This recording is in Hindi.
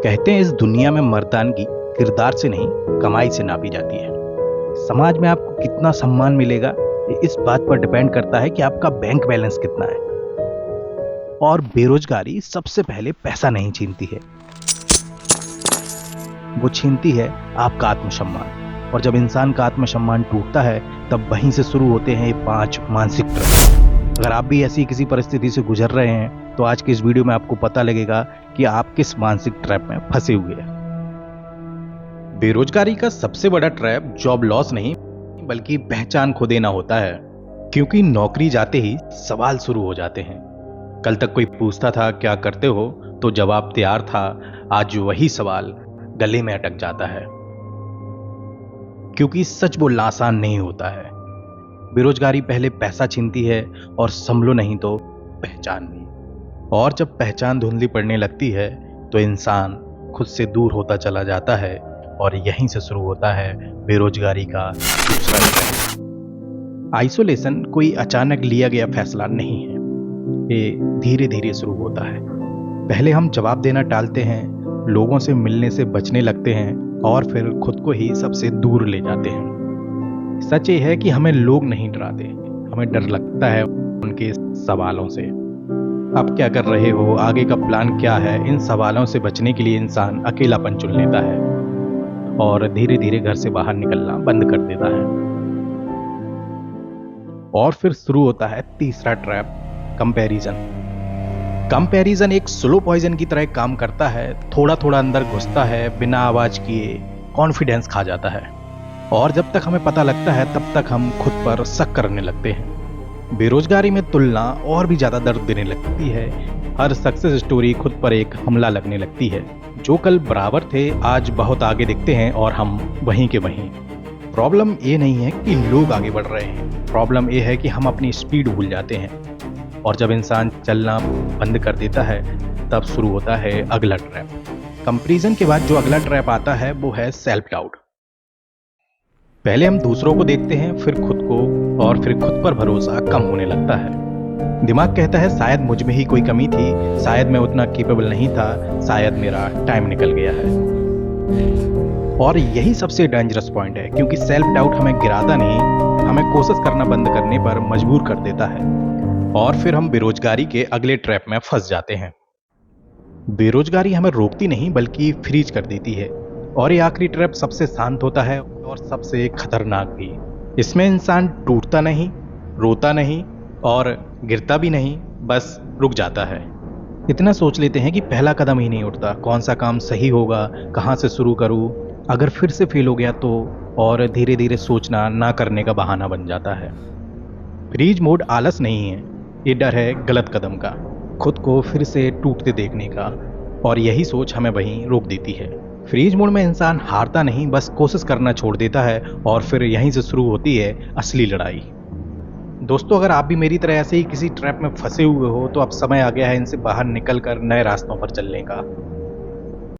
कहते हैं इस दुनिया में मर्दानगी किरदार से नहीं कमाई से नापी जाती है। समाज में आपको कितना सम्मान मिलेगा ये इस बात पर डिपेंड करता है कि आपका बैंक बैलेंस कितना है। और बेरोजगारी सबसे पहले पैसा नहीं छीनती है, वो छीनती है आपका आत्मसम्मान। और जब इंसान का आत्मसम्मान टूटता है तब वहीं से शुरू होते हैं ये 5 मानसिक ट्रैप। अगर आप भी ऐसी किसी परिस्थिति से गुजर रहे हैं तो आज के इस वीडियो में आपको पता लगेगा कि आप किस मानसिक ट्रैप में फंसे हुए हैं। बेरोजगारी का सबसे बड़ा ट्रैप जॉब लॉस नहीं बल्कि पहचान खो देना होता है, क्योंकि नौकरी जाते ही सवाल शुरू हो जाते हैं। कल तक कोई पूछता था क्या करते हो तो जवाब तैयार था, आज वही सवाल गले में अटक जाता है, क्योंकि सच बोलना आसान नहीं होता है। बेरोजगारी पहले पैसा छीनती है और संभलो नहीं तो पहचान भी। और जब पहचान धुंधली पड़ने लगती है तो इंसान खुद से दूर होता चला जाता है और यहीं से शुरू होता है बेरोजगारी का दूसरा ट्रैप। आइसोलेशन कोई अचानक लिया गया फैसला नहीं है, ये धीरे धीरे शुरू होता है। पहले हम जवाब देना टालते हैं, लोगों से मिलने से बचने लगते हैं और फिर खुद को ही सबसे दूर ले जाते हैं। सच ये है कि हमें लोग नहीं डराते, हमें डर लगता है उनके सवालों से। आप क्या कर रहे हो, आगे का प्लान क्या है, इन सवालों से बचने के लिए इंसान अकेलापन चुन लेता है और धीरे धीरे घर से बाहर निकलना बंद कर देता है। और फिर शुरू होता है तीसरा ट्रैप, कंपैरिजन। कंपैरिजन एक स्लो पॉइजन की तरह काम करता है, थोड़ा थोड़ा अंदर घुसता है, बिना आवाज किए कॉन्फिडेंस खा जाता है। और जब तक हमें पता लगता है तब तक हम खुद पर शक करने लगते हैं। बेरोजगारी में तुलना और भी ज्यादा दर्द देने लगती है। हर सक्सेस स्टोरी खुद पर एक हमला लगने लगती है। जो कल बराबर थे आज बहुत आगे दिखते हैं और हम वहीं के वहीं। प्रॉब्लम ये नहीं है कि लोग आगे बढ़ रहे हैं, प्रॉब्लम ये है कि हम अपनी स्पीड भूल जाते हैं। और जब इंसान चलना बंद कर देता है तब शुरू होता है अगला ट्रैप। कंपैरिजन के बाद जो अगला ट्रैप आता है वो है सेल्फ डाउट। पहले हम दूसरों को देखते हैं, फिर खुद को, और फिर खुद पर भरोसा कम होने लगता है। दिमाग कहता है शायद मुझ में ही कोई कमी थी, शायद मैं उतना कैपेबल नहीं था, शायद मेरा टाइम निकल गया है। और यही सबसे डेंजरस पॉइंट है, क्योंकि सेल्फ डाउट हमें गिराता नहीं, हमें कोशिश करना बंद करने पर मजबूर कर देता है। और फिर हम बेरोजगारी के अगले ट्रैप में फंस जाते हैं। बेरोजगारी हमें रोकती नहीं बल्कि फ्रीज कर देती है। और ये आखिरी ट्रैप सबसे शांत होता है और सबसे खतरनाक भी। इसमें इंसान टूटता नहीं, रोता नहीं और गिरता भी नहीं, बस रुक जाता है। इतना सोच लेते हैं कि पहला कदम ही नहीं उठता, कौन सा काम सही होगा, कहाँ से शुरू करूँ, अगर फिर से फेल हो गया तो। और धीरे धीरे सोचना ना करने का बहाना बन जाता है। फ्रीज मोड आलस नहीं है, ये डर है गलत कदम का, खुद को फिर से टूटते देखने का। और यही सोच हमें वहीं रोक देती है। फ्रीज मोड में इंसान हारता नहीं, बस कोशिश करना छोड़ देता है और फिर यहीं से शुरू होती है असली लड़ाई। दोस्तों, अगर आप भी मेरी तरह ऐसे ही किसी ट्रैप में फंसे हुए हो तो अब समय आ गया है इनसे बाहर निकलकर नए रास्तों पर चलने का।